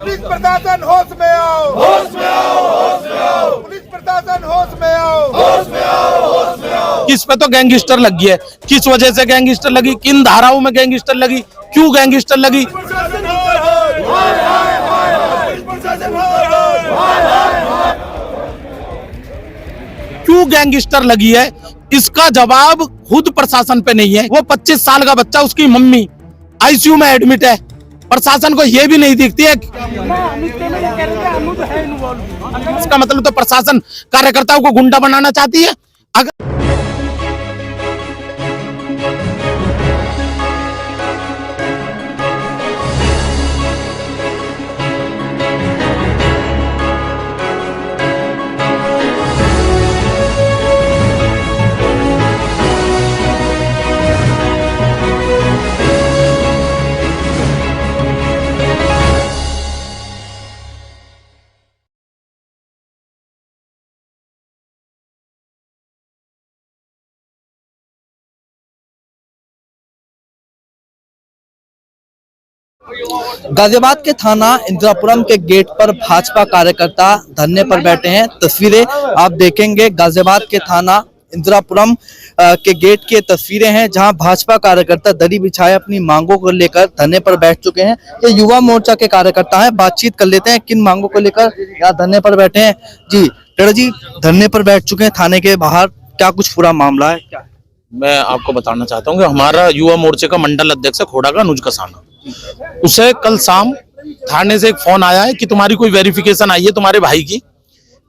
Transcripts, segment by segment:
Police प्रशासन होश में आओ, होश में आओ, होश में आओ। पुलिस प्रशासन होश में आओ, होश में आओ, होश में आओ। किस पे तो गैंगस्टर लगी है, किस वजह से गैंगस्टर लगी, किन धाराओं में गैंगस्टर लगी, क्यों गैंगस्टर लगी, क्यों गैंगस्टर लगी है, इसका जवाब खुद प्रशासन पे नहीं है। वो 25 साल का बच्चा, उसकी मम्मी आईसीयू में एडमिट है, प्रशासन को ये भी नहीं दिखती है। इसका मतलब तो प्रशासन कार्यकर्ताओं को गुंडा बनाना चाहती है। अगर गाजियाबाद के थाना इंदिरापुरम के गेट पर भाजपा कार्यकर्ता धरने पर बैठे हैं। तस्वीरें आप देखेंगे गाजियाबाद के थाना इंदिरापुरम के गेट की तस्वीरें हैं, जहां भाजपा कार्यकर्ता दरी बिछाए अपनी मांगों को लेकर धरने पर बैठ चुके हैं। ये युवा मोर्चा के कार्यकर्ता हैं, बातचीत कर लेते हैं किन मांगों को लेकर यहाँ धरने पर बैठे हैं। जी टेढ़ा जी, धरने पर बैठ चुके हैं थाने के बाहर, क्या कुछ पूरा मामला है क्या? मैं आपको बताना चाहता हूँ कि हमारा युवा मोर्चे का मंडल अध्यक्ष है खोड़ा का अनुज कसाना, उसे कल शाम थाने से एक फोन आया है कि तुम्हारी कोई वेरिफिकेशन आई है तुम्हारे भाई की,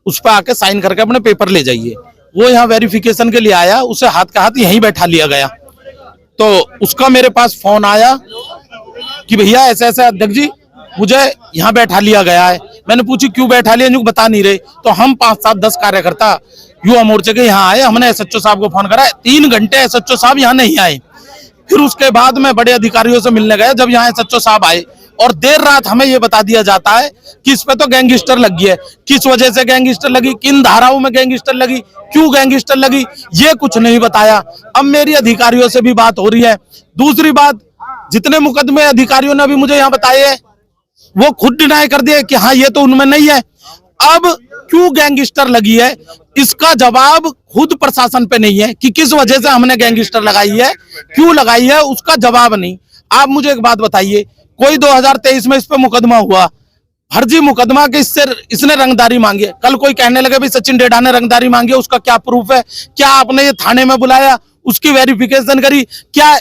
उस पर आके साइन करके अपने पेपर ले जाइए। वो यहाँ वेरिफिकेशन के लिए आया, उसे हाथ का हाथ यहीं बैठा लिया गया। तो उसका मेरे पास फोन आया कि भैया ऐसे ऐसे अध्यक्ष जी मुझे यहाँ बैठा लिया गया है। मैंने पूछी क्यों बैठा लिया, बता नहीं रहे। तो हम 5, 7, 10 कार्यकर्ता युवा मोर्चे के यहाँ आए, हमने एसएचओ साहब को फोन करा, 3 घंटे एसएचओ साहब यहाँ नहीं आए। फिर उसके बाद मैं बड़े अधिकारियों से मिलने गया, जब यहाँ एसएचओ साहब आए और देर रात हमें ये बता दिया जाता है कि इस पे तो गैंगस्टर लगी है, किस वजह से गैंगस्टर लगी, किन धाराओं में गैंगस्टर लगी, क्यों गैंगस्टर लगी, ये कुछ नहीं बताया। अब मेरी अधिकारियों से भी बात हो रही है। दूसरी बात, जितने मुकदमे अधिकारियों ने अभी मुझे यहाँ बताए हैं वो खुद डिनाई कर दिए कि हाँ ये तो उनमें नहीं है। अब क्यों गैंगस्टर लगी है, इसका जवाब खुद प्रशासन पे नहीं है कि किस वजह से हमने गैंगस्टर लगाई है, क्यों लगाई है, उसका जवाब नहीं। आप मुझे एक बात बताइए, कोई 2023 में इस पे मुकदमा हुआ, फर्जी मुकदमा के इसने रंगदारी मांगी है। कल कोई कहने लगे भाई सचिन डेढ़ा ने रंगदारी मांगी है, उसका क्या प्रूफ है? क्या आपने ये थाने में बुलाया, उसकी वेरिफिकेशन करी? क्या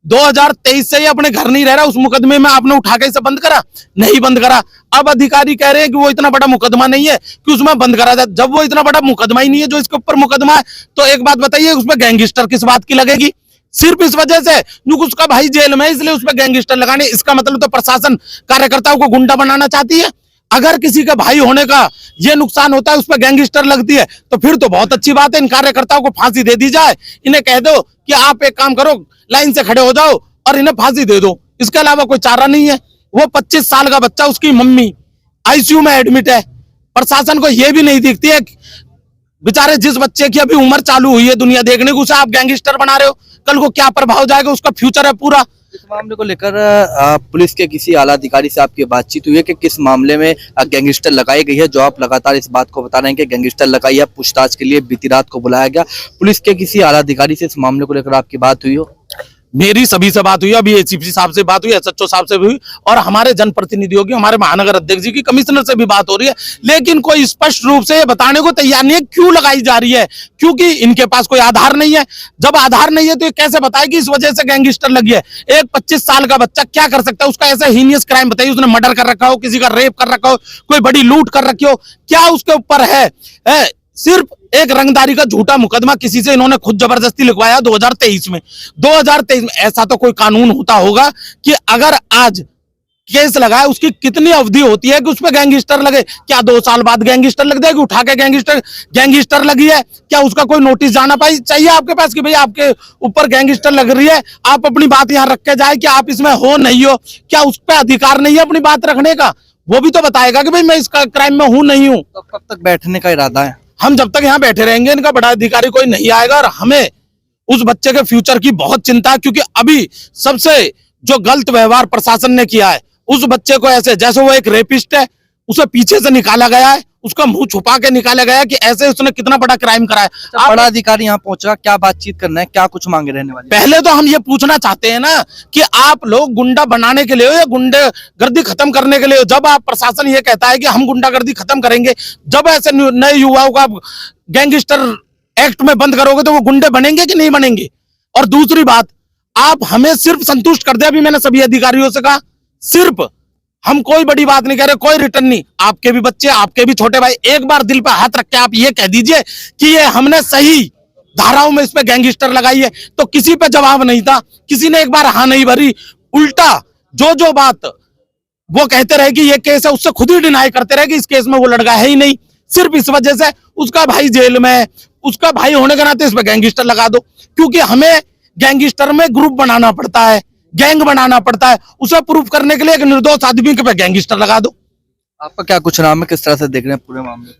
2023 से ही अपने घर नहीं रह रहा, उस मुकदमे में आपने उठा के इसे बंद करा? नहीं बंद करा। अब अधिकारी कह रहे हैं कि वो इतना बड़ा मुकदमा नहीं है कि उसमें बंद करा जाए। जब वो इतना बड़ा मुकदमा ही नहीं है जो इसके ऊपर मुकदमा है, तो एक बात बताइए, उसमें गैंगस्टर किस बात की लगेगी? सिर्फ इस वजह से क्योंकि उसका भाई जेल में है, इसलिए उसमें गैंगस्टर लगाने। इसका मतलब तो प्रशासन कार्यकर्ताओं को गुंडा बनाना चाहती है। अगर किसी के भाई होने का ये नुकसान होता है, उस पर गैंगस्टर लगती है, तो फिर तो बहुत अच्छी बात है। इन कार्यकर्ताओं को फांसी दे दी जाए, इन्हें कह दो कि आप एक काम करो, लाइन से खड़े हो जाओ और इन्हें फांसी दे दो। इसके अलावा कोई चारा नहीं है। वो 25 साल का बच्चा, उसकी मम्मी आईसीयू में एडमिट है, प्रशासन को यह भी नहीं दिखती है बेचारे जिस बच्चे की अभी उम्र चालू हुई है दुनिया देखने को, उसे आप गैंगस्टर बना रहे हो। कल को क्या प्रभाव जाएगा, उसका फ्यूचर है पूरा। इस मामले को लेकर पुलिस के किसी आला अधिकारी से आपकी बातचीत हुई है कि किस मामले में गैंगस्टर लगाई गई है? जो आप लगातार इस बात को बता रहे हैं कि गैंगस्टर लगाई है, पूछताछ के लिए बीती रात को बुलाया गया। पुलिस के किसी आला अधिकारी से इस मामले को लेकर आपकी बात हुई हो? मेरी सभी से बात हुई, अभी एसीपी साहब से बात हुई, एसएचओ साहब से भी हुई, और हमारे जनप्रतिनिधियों की, हमारे महानगर अध्यक्ष जी की, कमिश्नर से भी बात हो रही है। लेकिन कोई स्पष्ट रूप से ये बताने को तैयार नहीं है क्यों लगाई जा रही है, क्योंकि इनके पास कोई आधार नहीं है। जब आधार नहीं है तो ये कैसे बताए कि इस वजह से गैंगस्टर लगी है? एक 25 साल का बच्चा क्या कर सकता है? उसका ऐसा हीनियस क्राइम बताइए, उसने मर्डर कर रखा हो, किसी का रेप कर रखा हो, कोई बड़ी लूट कर रखी हो, क्या उसके ऊपर है? सिर्फ एक रंगदारी का झूठा मुकदमा किसी से इन्होंने खुद जबरदस्ती लिखवाया 2023 में। 2023 में ऐसा तो कोई कानून होता होगा कि अगर आज केस लगाए, उसकी कितनी अवधि होती है कि उसमें गैंगस्टर लगे? क्या 2 साल बाद गैंगस्टर लग जाएगी? उठा के गैंगस्टर लगी है, क्या उसका कोई नोटिस जाना चाहिए आपके पास कि भाई आपके ऊपर गैंगस्टर लग रही है, आप अपनी बात यहाँ रख के जाए कि आप इसमें हो नहीं हो? क्या उस पर अधिकार नहीं है अपनी बात रखने का? वो भी तो बताएगा कि भाई मैं इस क्राइम में हूं नहीं हूं। तो कब तक बैठने का इरादा है? हम जब तक यहाँ बैठे रहेंगे, इनका बड़ा अधिकारी कोई नहीं आएगा। और हमें उस बच्चे के फ्यूचर की बहुत चिंता है, क्योंकि अभी सबसे जो गलत व्यवहार प्रशासन ने किया है उस बच्चे को ऐसे जैसे वो एक रेपिस्ट है, उसे पीछे से निकाला गया है, उसका मुंह छुपा के निकाला गया है कि ऐसे उसने कितना बड़ा क्राइम करा है। बड़ा अधिकारी यहाँ पहुंचा, क्या बातचीत करना है, क्या कुछ मांगे रहने वाले? पहले तो हम ये पूछना चाहते हैं ना कि आप लोग गुंडा बनाने के लिए हो या गुंडागर्दी खत्म करने के लिए हो? जब आप प्रशासन ये कहता है कि हम गुंडागर्दी खत्म करेंगे, जब ऐसे नए युवाओं का गैंगस्टर एक्ट में बंद करोगे तो वो गुंडे बनेंगे कि नहीं बनेंगे? और दूसरी बात, आप हमें सिर्फ संतुष्ट कर दे। अभी मैंने सभी अधिकारियों से कहा, सिर्फ हम कोई बड़ी बात नहीं कह रहे, कोई रिटर्न नहीं। आपके भी बच्चे, आपके भी छोटे भाई, एक बार दिल पे हाथ रख के आप ये कह दीजिए कि ये हमने सही धाराओं में इस पे गैंगस्टर लगाई है, तो किसी पे जवाब नहीं था, किसी ने एक बार हाँ नहीं भरी। उल्टा जो बात वो कहते रहे कि ये केस है, उससे खुद ही डिनाई करते रहे कि इस केस में वो लड़का है ही नहीं। सिर्फ इस वजह से उसका भाई जेल में, उसका भाई होने के नाते इस पे गैंगस्टर लगा दो, क्योंकि हमें गैंगस्टर में ग्रुप बनाना पड़ता है, गैंग बनाना पड़ता है। उसे प्रूफ करने के लिए एक निर्दोष आदमी के पे गैंगस्टर लगा दो। आपका क्या कुछ नाम है, किस तरह से देख रहे हैं पूरे मामले को?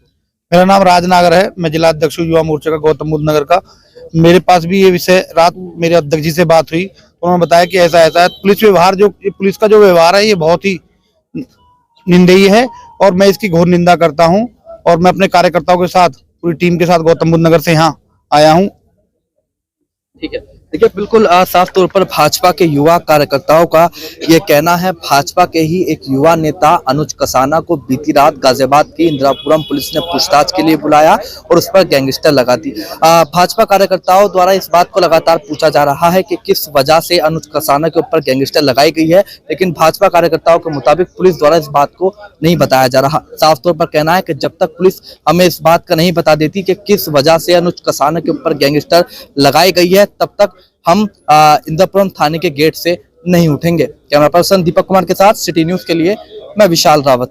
मेरा नाम राजनागर है, मैं जिला अध्यक्ष हूँ युवा मोर्चे का गौतम बुद्ध नगर का। मेरे पास भी ये विषय रात मेरे अध्यक्ष जी से बात हुई, तो उन्होंने बताया कि ऐसा ऐसा है। पुलिस व्यवहार पुलिस का जो व्यवहार है ये बहुत ही निंदनीय है और मैं इसकी घोर निंदा करता हूँ। और मैं अपने कार्यकर्ताओं के साथ, पूरी टीम के साथ गौतम बुद्ध नगर से यहाँ आया हूँ। ठीक है, देखिए बिल्कुल साफ तौर पर भाजपा के युवा कार्यकर्ताओं का ये कहना है। भाजपा के ही एक युवा नेता अनुज कसाना को बीती रात गाजियाबाद की इंदिरापुरम पुलिस ने पूछताछ के लिए बुलाया और उस पर गैंगस्टर लगा दी। भाजपा कार्यकर्ताओं द्वारा इस बात को लगातार पूछा जा रहा है कि किस वजह से अनुज कसाना के ऊपर गैंगस्टर लगाई गई है, लेकिन भाजपा कार्यकर्ताओं के मुताबिक पुलिस द्वारा इस बात को नहीं बताया जा रहा। साफ तौर पर कहना है कि जब तक पुलिस हमें इस बात का नहीं बता देती कि किस वजह से अनुज कसाना के ऊपर गैंगस्टर लगाई गई है, तब तक हम इंदिरापुरम थाने के गेट से नहीं उठेंगे। कैमरा पर्सन दीपक कुमार के साथ सिटी न्यूज के लिए मैं विशाल रावत।